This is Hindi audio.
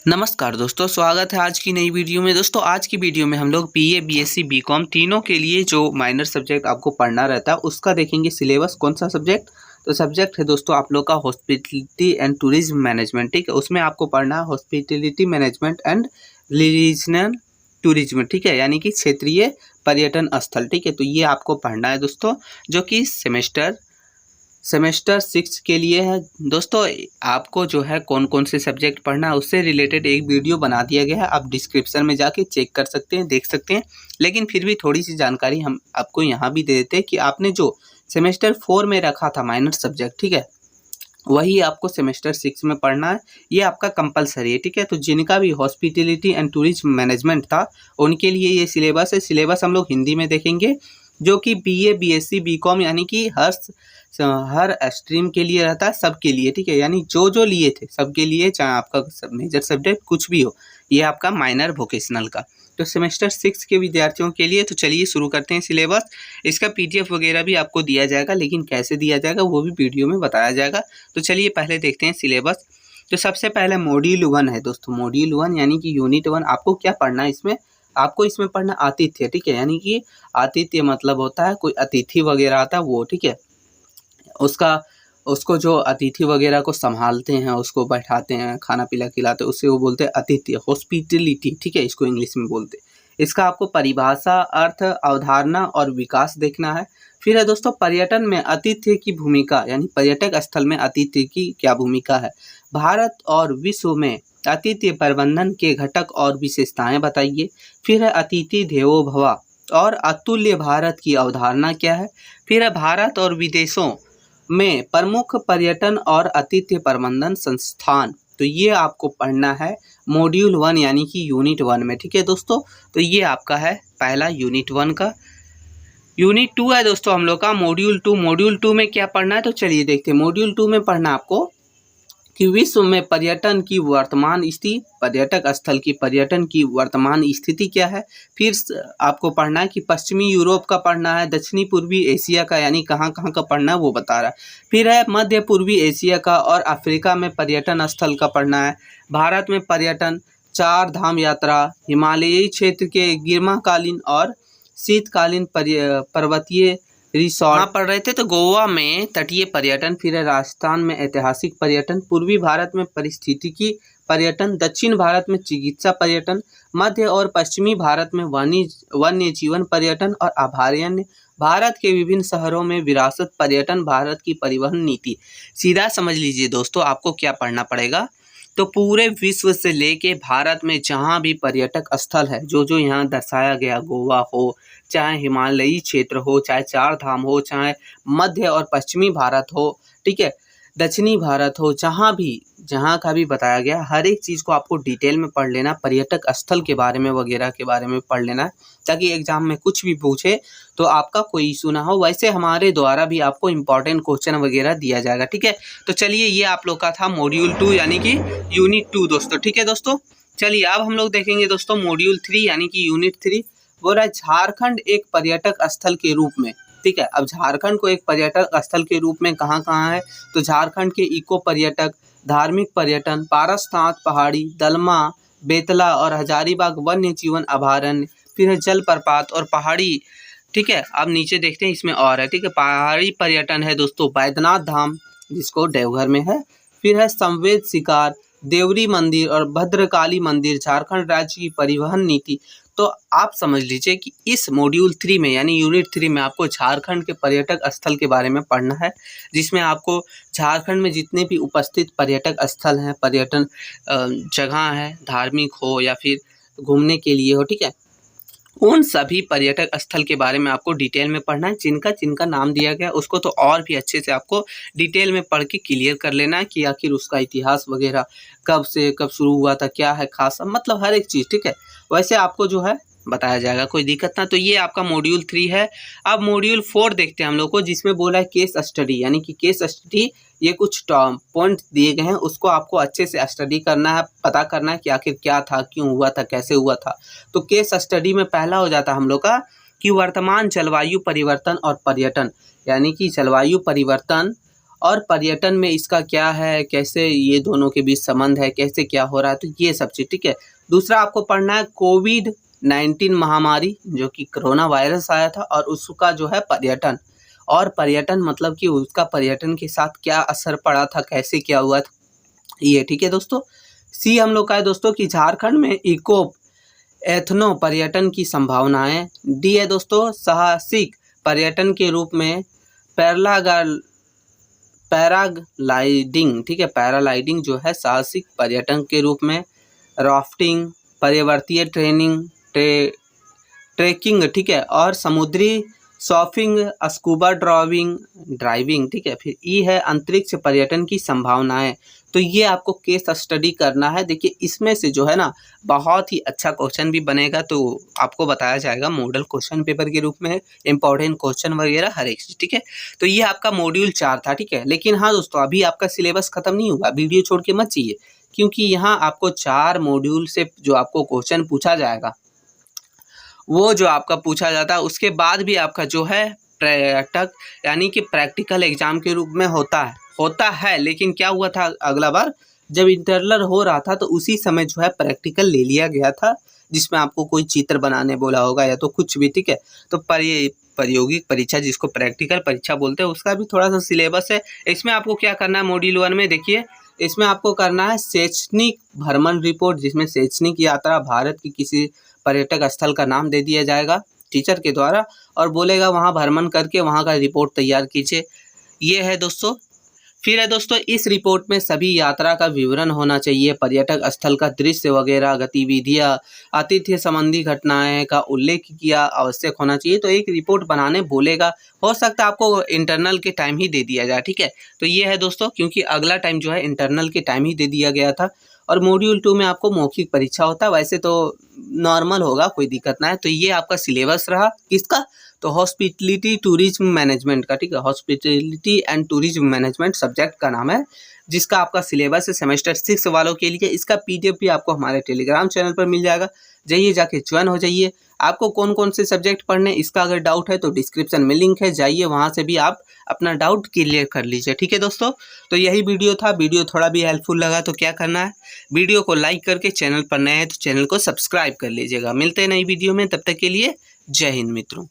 नमस्कार दोस्तों, स्वागत है आज की नई वीडियो में। दोस्तों आज की वीडियो में हम लोग बीए, बीएससी, बीकॉम तीनों के लिए जो माइनर सब्जेक्ट आपको पढ़ना रहता है उसका देखेंगे सिलेबस। कौन सा सब्जेक्ट? तो सब्जेक्ट है दोस्तों आप लोग का हॉस्पिटलिटी एंड टूरिज्म मैनेजमेंट। ठीक है, उसमें आपको पढ़ना है hospitality management and regional tourism. ठीक है, यानी कि क्षेत्रीय पर्यटन स्थल। ठीक है, तो ये आपको पढ़ना है दोस्तों, जो कि सेमेस्टर 6 के लिए है। दोस्तों आपको जो है कौन कौन से सब्जेक्ट पढ़ना है उससे रिलेटेड एक वीडियो बना दिया गया है, आप डिस्क्रिप्शन में जाके चेक कर सकते हैं, देख सकते हैं। लेकिन फिर भी थोड़ी सी जानकारी हम आपको यहाँ भी दे देते हैं कि आपने जो सेमेस्टर 4 में रखा था माइनर सब्जेक्ट, ठीक है, वही आपको सेमेस्टर 6 में पढ़ना है। ये आपका कंपलसरी है। ठीक है, तो जिनका भी हॉस्पिटलिटी एंड टूरिज्म मैनेजमेंट था उनके लिए ये सिलेबस है। सिलेबस हम लोग हिंदी में देखेंगे, जो कि बीए, बीएससी, बीकॉम यानी कि हर स्ट्रीम के लिए रहता है, सबके लिए। ठीक है, यानी जो जो लिए थे सबके लिए, चाहे आपका मेजर सब्जेक्ट कुछ भी हो, ये आपका माइनर वोकेशनल का। तो सेमेस्टर 6 के विद्यार्थियों के लिए तो चलिए शुरू करते हैं सिलेबस। इसका पीडीएफ वगैरह भी आपको दिया जाएगा, लेकिन कैसे दिया जाएगा वो भी वीडियो में बताया जाएगा। तो चलिए पहले देखते हैं सिलेबस। तो सबसे पहले मॉड्यूल 1 है दोस्तों। मॉड्यूल 1 यानी कि यूनिट 1। आपको क्या पढ़ना है इसमें? आपको इसमें पढ़ना आतिथ्य। ठीक है, यानी कि आतिथ्य मतलब होता है कोई अतिथि वगैरह आता है वो। ठीक है, उसको जो अतिथि वगैरह को संभालते हैं, उसको बैठाते हैं, खाना पीना खिलाते हैं, उससे वो बोलते हैं अतिथि, हॉस्पिटलिटी। ठीक है, इसको इंग्लिश में बोलते हैं। इसका आपको परिभाषा, अर्थ, अवधारणा और विकास देखना है। फिर है दोस्तों पर्यटन में आतिथ्य की भूमिका, यानी पर्यटक स्थल में आतिथ्य की क्या भूमिका है। भारत और विश्व में आतिथ्य प्रबंधन के घटक और विशेषताएं बताइए। फिर है अतिथि देवो भव और अतुल्य भारत की अवधारणा क्या है। फिर है भारत और विदेशों में प्रमुख पर्यटन और आतिथ्य प्रबंधन संस्थान। तो ये आपको पढ़ना है मॉड्यूल 1 यानी कि यूनिट 1 में। ठीक है दोस्तों, तो ये आपका है पहला यूनिट 1 का। यूनिट 2 है दोस्तों हम लोग का मॉड्यूल 2। मॉड्यूल 2 में क्या पढ़ना है तो चलिए देखते हैं। मॉड्यूल 2 में पढ़ना आपको कि विश्व में पर्यटन की वर्तमान स्थिति, पर्यटक स्थल की पर्यटन की वर्तमान स्थिति क्या है। फिर आपको पढ़ना है कि पश्चिमी यूरोप का पढ़ना है, दक्षिणी पूर्वी एशिया का, यानी कहाँ कहाँ का पढ़ना है वो बता रहा है। फिर है मध्य पूर्वी एशिया का और अफ्रीका में पर्यटन स्थल का पढ़ना है। भारत में पर्यटन, चार धाम यात्रा, हिमालयी क्षेत्र के ग्रीष्मकालीन और शीतकालीन पर्वतीय रिसोर्ट कहाँ पढ़ रहे थे तो गोवा में तटीय पर्यटन। फिर है राजस्थान में ऐतिहासिक पर्यटन, पूर्वी भारत में पारिस्थितिकी पर्यटन, दक्षिण भारत में चिकित्सा पर्यटन, मध्य और पश्चिमी भारत में वन्य जीवन पर्यटन और अभयारण्य, भारत के विभिन्न शहरों में विरासत पर्यटन, भारत की परिवहन नीति। सीधा समझ लीजिए दोस्तों, आपको क्या पढ़ना पड़ेगा तो पूरे विश्व से लेके भारत में जहाँ भी पर्यटक स्थल है, जो जो यहाँ दर्शाया गया, गोवा हो, चाहे हिमालयी क्षेत्र हो, चाहे चार धाम हो, चाहे मध्य और पश्चिमी भारत हो, ठीक है, दक्षिणी भारत हो, जहाँ का भी बताया गया, हर एक चीज़ को आपको डिटेल में पढ़ लेना, पर्यटक स्थल के बारे में वगैरह के बारे में पढ़ लेना, ताकि एग्जाम में कुछ भी पूछे तो आपका कोई इशू ना हो। वैसे हमारे द्वारा भी आपको इंपॉर्टेंट क्वेश्चन वगैरह दिया जाएगा। ठीक है, तो चलिए ये आप लोग का था मॉड्यूल 2 यानी कि यूनिट 2 दोस्तों। ठीक है दोस्तों, चलिए अब हम लोग देखेंगे दोस्तों मॉड्यूल 3 यानी कि यूनिट 3। बोल रहा है झारखंड एक पर्यटक स्थल के रूप में। ठीक है, अब झारखंड को एक पर्यटक स्थल के रूप में कहाँ कहाँ है तो झारखंड के इको पर्यटक, धार्मिक पर्यटन, पारसनाथ पहाड़ी, दलमा, बेतला और हजारीबाग वन्य जीवन अभयारण्य, फिर है जलप्रपात और पहाड़ी। ठीक है, अब नीचे देखते हैं इसमें और है। ठीक है, पहाड़ी पर्यटन है दोस्तों बैद्यनाथ धाम, जिसको देवघर में है। फिर है संवेद शिकार, देवरी मंदिर और भद्रकाली मंदिर, झारखंड राज्य की परिवहन नीति। तो आप समझ लीजिए कि इस मॉड्यूल 3 में यानी यूनिट 3 में आपको झारखंड के पर्यटक स्थल के बारे में पढ़ना है, जिसमें आपको झारखंड में जितने भी उपस्थित पर्यटक स्थल हैं, पर्यटन जगह हैं, धार्मिक हो या फिर घूमने के लिए हो, ठीक है, उन सभी पर्यटक स्थल के बारे में आपको डिटेल में पढ़ना है। जिनका जिनका नाम दिया गया उसको तो और भी अच्छे से आपको डिटेल में पढ़ के क्लियर कर लेना है कि आखिर उसका इतिहास वगैरह कब से कब शुरू हुआ था, क्या है खास, मतलब हर एक चीज़। ठीक है, वैसे आपको जो है बताया जाएगा, कोई दिक्कत ना। तो ये आपका मॉड्यूल 3 है। अब मॉड्यूल 4 देखते हैं हम लोग को, जिसमें बोला है केस स्टडी, यानी कि केस स्टडी, ये कुछ पॉइंट दिए गए हैं, उसको आपको अच्छे से स्टडी करना है, पता करना है कि आखिर क्या था, क्यों हुआ था, कैसे हुआ था। तो केस स्टडी में पहला हो जाता है हम लोग का कि वर्तमान जलवायु परिवर्तन और पर्यटन, यानी कि जलवायु परिवर्तन और पर्यटन में इसका क्या है, कैसे ये दोनों के बीच संबंध है, कैसे क्या हो रहा है, तो ये सब चीज़, ठीक है। दूसरा आपको पढ़ना है कोविड-19 महामारी, जो कि कोरोना वायरस आया था, और उसका जो है पर्यटन, और पर्यटन मतलब कि उसका पर्यटन के साथ क्या असर पड़ा था, कैसे क्या हुआ था, ये, ठीक है दोस्तों। सी हम लोग का है दोस्तों कि झारखंड में इको एथनो पर्यटन की संभावनाएं। डी है दोस्तों साहसिक पर्यटन के रूप में पैराग्लाइडिंग, ठीक है, पैराग्लाइडिंग जो है साहसिक पर्यटन के रूप में, राफ्टिंग, पर्वतीय ट्रेकिंग, ठीक है, और समुद्री सर्फिंग, स्कूबा ड्राइविंग, ठीक है। फिर ई है अंतरिक्ष पर्यटन की संभावनाएं। तो ये आपको केस स्टडी करना है। देखिए इसमें से जो है ना बहुत ही अच्छा क्वेश्चन भी बनेगा, तो आपको बताया जाएगा मॉडल क्वेश्चन पेपर के रूप में, इंपॉर्टेंट क्वेश्चन वगैरह हर एक चीज़, ठीक है। तो ये आपका मॉड्यूल 4 था, ठीक है। लेकिन हाँ दोस्तों, अभी आपका सिलेबस खत्म नहीं हुआ, वीडियो छोड़ के मत जाइए, क्योंकि यहाँ आपको 4 मॉड्यूल से जो आपको क्वेश्चन पूछा जाएगा, वो जो आपका पूछा जाता है उसके बाद भी आपका जो है पर्यटक यानी कि प्रैक्टिकल एग्जाम के रूप में होता है। लेकिन क्या हुआ था, अगला बार जब इंटरनल हो रहा था तो उसी समय जो है प्रैक्टिकल ले लिया गया था, जिसमें आपको कोई चित्र बनाने बोला होगा या तो कुछ भी, ठीक है। तो प्रायोगिक परीक्षा जिसको प्रैक्टिकल परीक्षा बोलते हैं, उसका भी थोड़ा सा सिलेबस है। इसमें आपको क्या करना है, मॉड्यूल 1 में देखिए, इसमें आपको करना है शैक्षणिक भ्रमण रिपोर्ट, जिसमें शैक्षणिक यात्रा भारत की किसी पर्यटक स्थल का नाम दे दिया जाएगा टीचर के द्वारा, और बोलेगा वहाँ भ्रमण करके वहाँ का रिपोर्ट तैयार कीजिए। ये है दोस्तों। फिर है दोस्तों, इस रिपोर्ट में सभी यात्रा का विवरण होना चाहिए, पर्यटक स्थल का दृश्य वगैरह, गतिविधियाँ, आतिथ्य संबंधी घटनाएं का उल्लेख किया आवश्यक होना चाहिए। तो एक रिपोर्ट बनाने बोलेगा, हो सकता है आपको इंटरनल के टाइम ही दे दिया जाए, ठीक है। तो ये है दोस्तों, क्योंकि अगला टाइम जो है इंटरनल के टाइम ही दे दिया गया था, और मॉड्यूल 2 में आपको मौखिक परीक्षा होता है, वैसे तो नॉर्मल होगा, कोई दिक्कत ना है। तो ये आपका सिलेबस रहा किसका, तो हॉस्पिटलिटी टूरिज्म मैनेजमेंट का, ठीक है, hospitality and tourism management subject का नाम है, जिसका आपका सिलेबस है सेमेस्टर 6 वालों के लिए। इसका PDF भी आपको हमारे टेलीग्राम चैनल पर मिल जाएगा, जाइए जाके ज्वाइन हो जाइए। आपको कौन कौन से सब्जेक्ट पढ़ने, इसका अगर डाउट है तो डिस्क्रिप्शन में लिंक है, जाइए वहाँ से भी आप अपना डाउट क्लियर कर लीजिए, ठीक है दोस्तों। तो यही वीडियो था, वीडियो थोड़ा भी हेल्पफुल लगा तो क्या करना है, वीडियो को लाइक करके, चैनल पर नए हैं तो चैनल को सब्सक्राइब कर लीजिएगा। मिलते हैं नई वीडियो में, तब तक के लिए जय हिंद मित्रों।